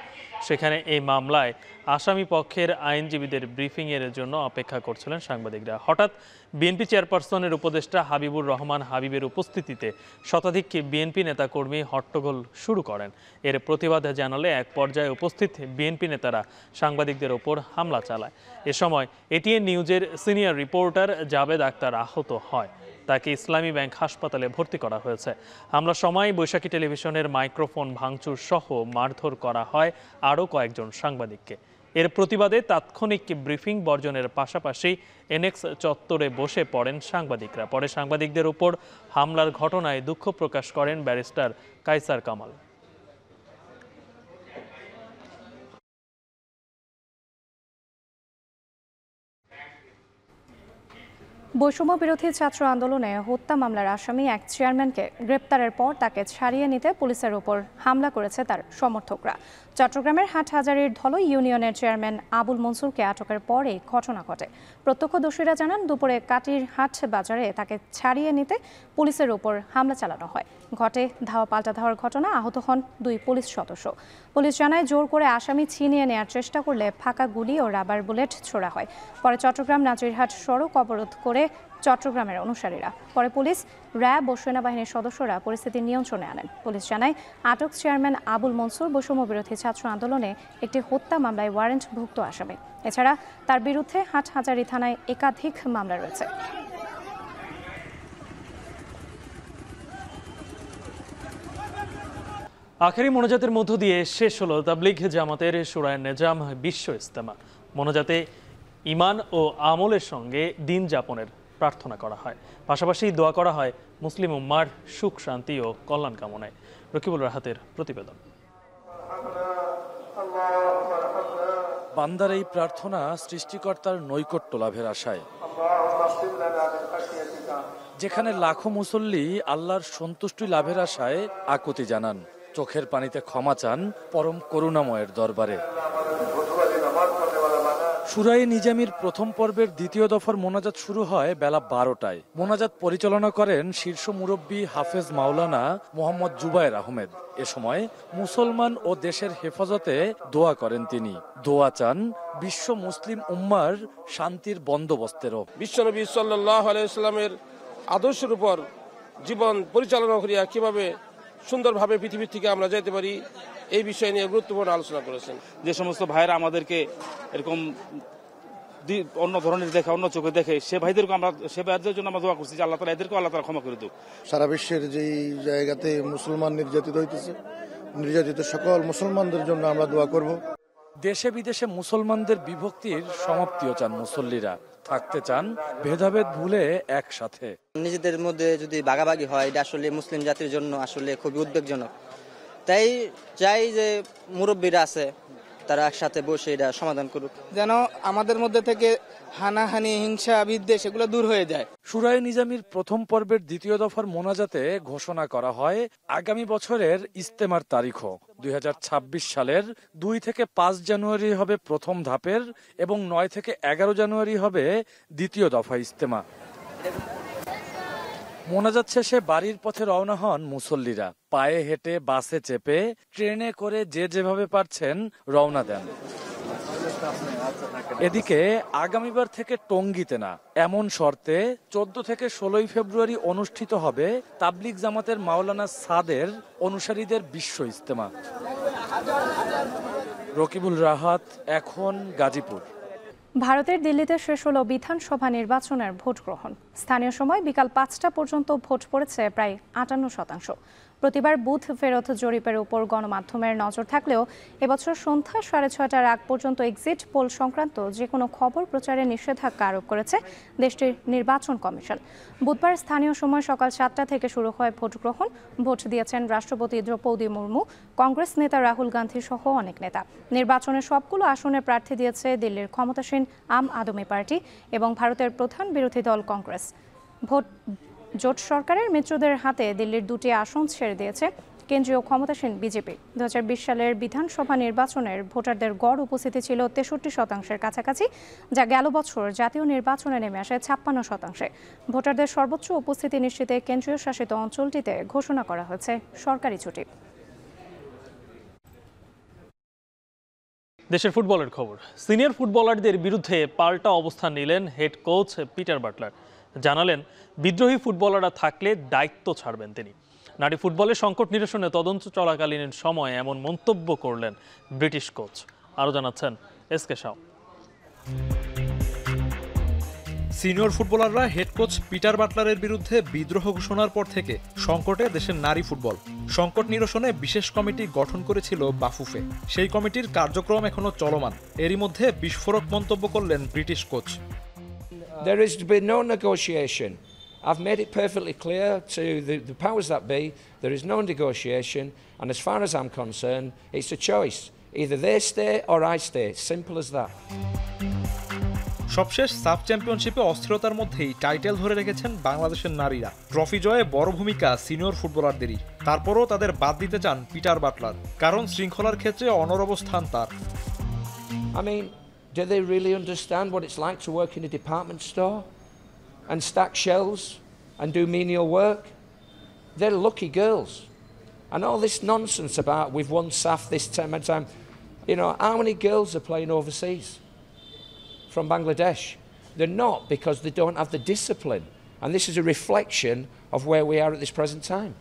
Speaker 1: সেখানে এই মামলায় আসামি পক্ষের আইনজীবীদের ব্রিফিংয়ের জন্য অপেক্ষা করছিলেন সাংবাদিকরা। হঠাৎ বিএনপি চেয়ারপারসনের উপদেষ্টা হাবিবুর রহমান হাবিবের উপস্থিতিতে শতাধিক বিএনপি নেতাকর্মী হট্টগোল শুরু করেন। এর প্রতিবাদ জানালে এক পর্যায়ে উপস্থিত বিএনপি নেতারা সাংবাদিকদের ওপর হামলা চালায়। এ সময় এটিএন নিউজের সিনিয়র রিপোর্টার জাবেদ আক্তার আহত হয়। তাকে ইসলামী ব্যাংক হাসপাতালে ভর্তি করা হয়েছে। হামলার সময় বৈশাখী টেলিভিশনের মাইক্রোফোন ভাঙচুর সহ মারধর করা হয় আরও কয়েকজন সাংবাদিককে। এর প্রতিবাদে তাৎক্ষণিক ব্রিফিং বর্জনের পাশাপাশি এনএক্স চত্বরে বসে পড়েন সাংবাদিকরা। পরে সাংবাদিকদের উপর হামলার ঘটনায় দুঃখ প্রকাশ করেন ব্যারিস্টার কায়সার কামাল।
Speaker 3: বৈষম্য বিরোধী ছাত্র আন্দোলনে হত্যা মামলার আসামি এক চেয়ারম্যানকে গ্রেপ্তারের পর তাকে ছাড়িয়ে নিতে পুলিশের ওপর হামলা করেছে তার সমর্থকরা। চট্টগ্রামের হাটহাজারীর ধলই ইউনিয়নের চেয়ারম্যান আবুল মনসুরকে আটকের পর এই ঘটনা ঘটে। প্রত্যক্ষদর্শীরা জানান দুপুরে কাটির হাট বাজারে তাকে ছাড়িয়ে নিতে পুলিশের ওপর হামলা চালানো হয়। ঘটে ধাওয়া পাল্টা ধাওয়ার ঘটনা, আহত হন 2 পুলিশ সদস্য। পুলিশ জানায় জোর করে আসামি ছিনিয়ে নেওয়ার চেষ্টা করলে ফাঁকা গুলি ও রাবার বুলেট ছোড়া হয়। পরে চট্টগ্রাম নাজিরহাট সড়ক অবরোধ করে চট্টগ্রামের অনুসারীরা। পরে পুলিশ, র্যাব ও সেনাবাহিনীর সদস্যরা পরিস্থিতি নিয়ন্ত্রণে আনেন। পুলিশ জানায় আটক চেয়ারম্যান আবুল মনসুর বৈষম্য বিরোধী ছাত্র আন্দোলনে একটি হত্যা মামলায় ওয়ারেন্টভুক্ত আসামি। এছাড়া তার বিরুদ্ধে হাটহাজারী থানায় একাধিক মামলা রয়েছে।
Speaker 1: আখেরি মোনাজাতের মধ্য দিয়ে শেষ হলো তাবলিগ জামাতের শুরায়ে নেজাম বিশ্ব ইজতেমা। মোনাজাতে ঈমান ও আমলের সঙ্গে দিন যাপনের প্রার্থনা করা হয়, পাশাপাশি দোয়া করা হয় মুসলিম উম্মার সুখ, শান্তি ও কল্যাণ কামনায়। রকিবুল রাহাতের প্রতিবেদন।
Speaker 9: বান্দার এই প্রার্থনা সৃষ্টিকর্তার নৈকট্য লাভের আশায়, যেখানে লাখো মুসল্লি আল্লাহর সন্তুষ্টি লাভের আশায় আকুতি জানান, চোখের পানিতে ক্ষমা চান পরম করুণাময়ের দরবারে। শুরায়ে নিজামির প্রথম পর্বের দ্বিতীয় দফার মোনাজাত শুরু হয় বেলা 12টায়। মোনাজাত পরিচালনা করেন শীর্ষ মুরব্বী হাফেজ মাওলানা মোহাম্মদ জুবায়ের আহমেদ। এ সময় মুসলমান ও দেশের হেফাজতে দোয়া করেন তিনি। দোয়া চান বিশ্ব মুসলিম উম্মার শান্তির বন্দোবস্তেরও।
Speaker 12: বিশ্বনবী সাল্লাল্লাহু আলাইহি ওয়াসাল্লামের আদর্শের উপর জীবন পরিচালনা করিয়া কিভাবে সুন্দরভাবে পৃথিবীর থেকে আমরা যেতে পারি, এই বিষয় নিয়ে গুরুত্বপূর্ণ আলোচনা করেছেন।
Speaker 13: যে সমস্ত ভাইয়েরা আমাদেরকে এরকম অন্য ধরনের দেখে, অন্য চোখে দেখে, সে ভাইদের জন্য আমরা দোয়া করছি যে আল্লাহ তাআলা এদেরকে আল্লাহ তাআলা ক্ষমা করে দেব।
Speaker 14: সারা বিশ্বের যেই জায়গাতে মুসলমান নির্যাতিত হইতেছে, নির্যাতিত সকল মুসলমানদের জন্য আমরা দোয়া করব।
Speaker 9: দেশে বিদেশে মুসলমানদের বিভক্তির সমাপ্তিও চান মুসল্লিরা, থাকতে চান ভেদাভেদ ভুলে একসাথে।
Speaker 15: নিজেদের মধ্যে যদি ভাগাভাগি হয়, এটা আসলে মুসলিম জাতির জন্য আসলে খুবই উদ্বেগজনক। তাই চাই যে মুরব্বীরা আছে তারা একসাথে বসে এটা সমাধান করুক,
Speaker 18: যেন আমাদের মধ্যে থেকে হানাহানি, হিংসা, বিদ্বেষ এগুলো দূর হয়ে যায়।
Speaker 9: শুরায়ে নিজামীর প্রথম পর্বের দ্বিতীয় দফার মোনাজাতে ঘোষণা করা হয় আগামী বছরের ইজতেমার তারিখও। 2026 সালের 2 থেকে 5 জানুয়ারি হবে প্রথম ধাপের এবং 9 থেকে 11 জানুয়ারি হবে দ্বিতীয় দফা ইজতেমা। মোনাজাত শেষে বাড়ির পথে রওনা হন মুসল্লিরা। পায়ে হেঁটে, বাসে চেপে, ট্রেনে করে যে যেভাবে পারছেন রওনা দেন। এদিকে আগামীবার থেকে টঙ্গীতে না, এমন শর্তে 14 থেকে 16 ফেব্রুয়ারি অনুষ্ঠিত হবে তাবলিগ জামাতের মাওলানা সাদের অনুসারীদের বিশ্ব ইজতেমা। রকিবুল রাহাত, এখন গাজীপুর।
Speaker 3: ভারতের দিল্লিতে শেষ হলো বিধানসভা নির্বাচনের ভোট গ্রহণ। স্থানীয় সময় বিকাল 5টা পর্যন্ত ভোট পড়েছে প্রায় 58%। প্রতিবার বুথ ফেরত জরিপের উপর গণমাধ্যমের নজর থাকলেও এবছর সন্ধ্যা 6:30টার আগ পর্যন্ত এক্সিট পোল সংক্রান্ত যে কোনো খবর প্রচারে নিষেধাজ্ঞা আরোপ করেছে দেশটির নির্বাচন কমিশন। বুধবার স্থানীয় সময় সকাল 7টা থেকে শুরু হয় ভোট গ্রহণ। ভোট দিয়েছেন রাষ্ট্রপতি দ্রৌপদী মুর্মু, কংগ্রেস নেতা রাহুল গান্ধী সহ অনেক নেতা। নির্বাচনের সবগুলো আসনে প্রার্থী দিয়েছে দিল্লির ক্ষমতাসীন আম আদমি পার্টি এবং ভারতের প্রধান বিরোধী দল কংগ্রেস। জোট সরকারের মিত্রদের হাতে দিল্লির 2টি আসন ছেড়ে দিয়েছে কেন্দ্রীয় ক্ষমতাসীন বিজেপি। 2020 সালের বিধানসভা নির্বাচনের ভোটারদের গড় উপস্থিতি ছিল 63% কাছাকাছি, যা গেল বছর জাতীয় নির্বাচনে নেমে আসে 56%। ভোটারদের সর্বোচ্চ উপস্থিতি নিশ্চিতে কেন্দ্রীয় শাসিত অঞ্চলটিতে ঘোষণা করা হয়েছে সরকারি ছুটি।
Speaker 1: দেশের ফুটবলের খবর। সিনিয়র ফুটবলারদের বিরুদ্ধে পাল্টা অবস্থান নিলেন হেড কোচ পিটার বাটলার। জানালেন বিদ্রোহী ফুটবলাররা থাকলে দায়িত্ব ছাড়বেন তিনি। নারী ফুটবলের সংকট নিরসনে তদন্ত চলাকালীন সময় এমন মন্তব্য করলেন ব্রিটিশ কোচ। আরও জানাচ্ছেন এসকে শাহ।
Speaker 19: সিনিয়র ফুটবলাররা হেড কোচ পিটার বাটলারের বিরুদ্ধে বিদ্রোহ ঘোষণার পর থেকে সংকটে দেশের নারী ফুটবল। সংকট নিরসনে বিশেষ কমিটি গঠন করেছিল বাফুফে। সেই কমিটির কার্যক্রম এখনো চলমান। এরই মধ্যে বিস্ফোরক মন্তব্য করলেন British coach.
Speaker 20: There is to be no negotiation. I've made it perfectly clear to the powers that be, there is no negotiation, and as far as I'm concerned, it's a choice. Either they stay or I stay. Simple as that.
Speaker 19: সবশেষ sub চ্যাম্পিয়নশিপে অস্থিরতার মধ্যেই title ধরে রেখেছেন বাংলাদেশের নারীরা। Trophy জয়ে বড় ভূমিকা সিনিয়র ফুটবলারদেরই। তারপরও তাদের বাদ দিতে চান পিটার বাটলার, কারণ শৃঙ্খলার ক্ষেত্রে অনড় অবস্থান তার।
Speaker 20: I mean, do they really understand what it's like to work in a department store and stack shelves and do menial work? They're lucky girls. And all this nonsense about we've won SAF this time and time. You know, how many girls are playing overseas from Bangladesh? They're not, because they don't have the discipline. And this is a reflection of where we are at this present time.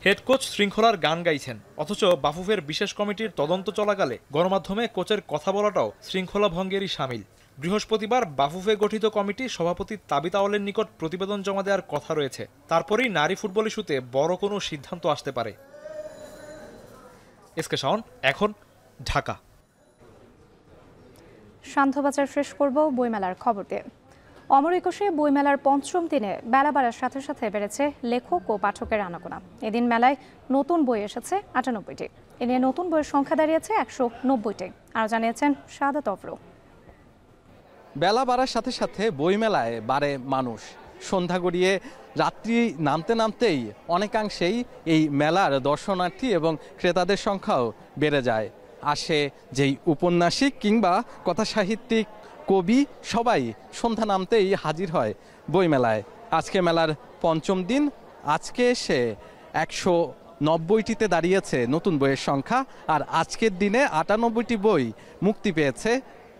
Speaker 19: Head coach শৃঙ্খলার গান গাইছেন, অথচ বাফুফের বিশেষ কমিটির তদন্ত চলাকালে গণমাধ্যমে কোচের কথা বলাটাও শৃঙ্খলা ভঙ্গেরই শামিল। বৃহস্পতিবার বাফুফে গঠিত কমিটি সভাপতি তাবিত আওয়ালের নিকট প্রতিবেদন জমা দেওয়ার কথা রয়েছে। তারপরেই নারী ফুটবল ইস্যুতে বড় কোনো সিদ্ধান্ত আসতে পারে। এসকে শাওন, এখন ঢাকা।
Speaker 3: সান্ধ্যবাজার শেষ করব বইমেলার খবর দিয়ে। অমর একুশে বইমেলার ৫ম দিনে বেলা বাড়ার সাথে সাথে বেড়েছে লেখক ও পাঠকের আনাগোনা। এদিন মেলায় নতুন বই এসেছে ৯৮টি। এ নিয়ে নতুন বইয়ের সংখ্যা দাঁড়িয়েছে ১৯০টি। আর জানিয়েছেন শাহাদাত অফরো।
Speaker 21: বেলা বাড়ার সাথে সাথে বইমেলায় বাড়ে মানুষ। সন্ধ্যা গড়িয়ে রাত্রি নামতে নামতেই অনেকাংশেই এই মেলার দর্শনার্থী এবং ক্রেতাদের সংখ্যাও বেড়ে যায়। আসে যেই উপন্যাসিক কিংবা কথাসাহিত্যিক, কবি, সবাই সন্ধ্যা নামতেই হাজির হয় বইমেলায়। আজকে মেলার ৫ম দিন। আজকে এসে ১৯০টিতে দাঁড়িয়েছে নতুন বইয়ের সংখ্যা। আর আজকের দিনে ৯৮টি বই মুক্তি পেয়েছে,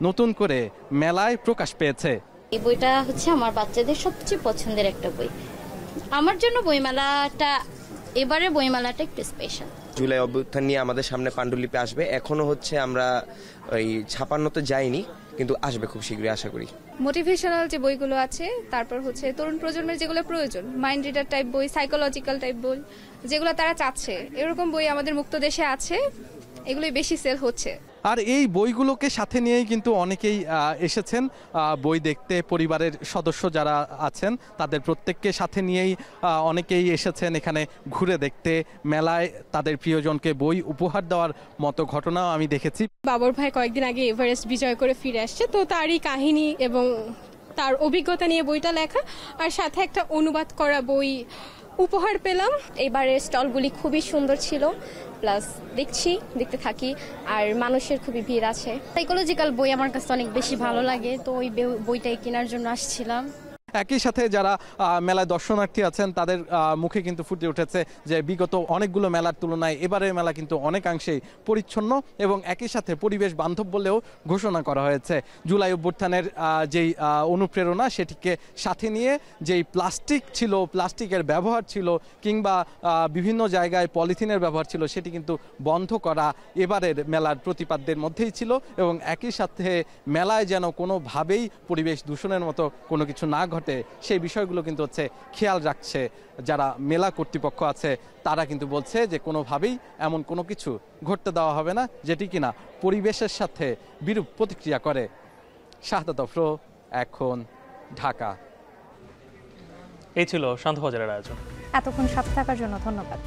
Speaker 21: নতুন করে মেলায় প্রকাশ পেয়েছে।
Speaker 22: এই বইটা হচ্ছে আমার বাচ্চাদের সবচেয়ে পছন্দের একটা বই। আমার জন্য এবারে বইমেলাটা একটু স্পেশাল।
Speaker 2: জুলাই অভ্যুত্থান নিয়ে আমাদের সামনে পাণ্ডুলিপি আসবে, এখনো হচ্ছে আমরা ওই ছাপান্নতে যাইনি, কিন্তু আসবে খুব শীঘ্রই আশা করি।
Speaker 6: মোটিভেশনাল যে বইগুলো আছে, তারপর হচ্ছে তরুণ প্রজন্মের যেগুলো প্রয়োজন, মাইন্ড রিডার টাইপ বই, সাইকোলজিক্যাল টাইপ বই, যেগুলো তারা চাচ্ছে, এরকম বই আমাদের মুক্ত দেশে আছে, এগুলোই বেশি সেল হচ্ছে।
Speaker 21: আর এই বইগুলোকে সাথে নিয়েই কিন্তু অনেকেই এসেছেন বই দেখতে। পরিবারের সদস্য যারা আছেন তাদের প্রত্যেককে সাথে নিয়েই অনেকেই এসেছেন এখানে ঘুরে দেখতে। মেলায় তাদের প্রিয়জনকে বই উপহার দেওয়ার মতো ঘটনাও আমি দেখেছি।
Speaker 7: বাবর ভাই কয়েকদিন আগে এভারেস্ট বিজয় করে ফিরে আসছে, তো তারই কাহিনী এবং তার অভিজ্ঞতা নিয়ে বইটা লেখা, আর সাথে একটা অনুবাদ করা বই উপহার পেলাম।
Speaker 22: এবারের স্টলগুলি খুবই সুন্দর ছিল, প্লাস দেখতে থাকি, আর মানুষের খুবই ভিড় আছে। সাইকোলজিক্যাল বই আমার কাছে অনেক বেশি ভালো লাগে, তো ওই বইটাই কেনার জন্য আসছিলাম।
Speaker 21: একই সাথে যারা মেলায় দর্শনার্থী আছেন তাদের মুখে কিন্তু ফুটে উঠেছে যে বিগত অনেকগুলো মেলার তুলনায় এবারের মেলা কিন্তু অনেকাংশেই পরিচ্ছন্ন এবং একই সাথে পরিবেশ বান্ধব বলেও ঘোষণা করা হয়েছে। জুলাই অভ্যুত্থানের যেই অনুপ্রেরণা সেটিকে সাথে নিয়ে যেই প্লাস্টিক ছিল, প্লাস্টিকের ব্যবহার ছিল, কিংবা বিভিন্ন জায়গায় পলিথিনের ব্যবহার ছিল, সেটি কিন্তু বন্ধ করা এবারের মেলার প্রতিপাদ্যের মধ্যেই ছিল। এবং একই সাথে মেলায় যেন কোনোভাবেই পরিবেশ দূষণের মতো কোনো কিছু না ঘটে, সেই বিষয়গুলো কিন্তু হচ্ছে খেয়াল রাখছে যারা মেলা কর্তৃপক্ষ আছে। তারা কিন্তু বলছে যে কোনোভাবেই এমন কোনো কিছু ঘটতে দেওয়া হবে না যেটি কিনা পরিবেশের সাথে বিরূপ প্রতিক্রিয়া করে। শাহাদাত অফরো, এখন, ঢাকা।
Speaker 1: এই ছিল শান্তবাজারের আয়োজন।
Speaker 3: এতক্ষণ সাথে থাকার জন্য ধন্যবাদ।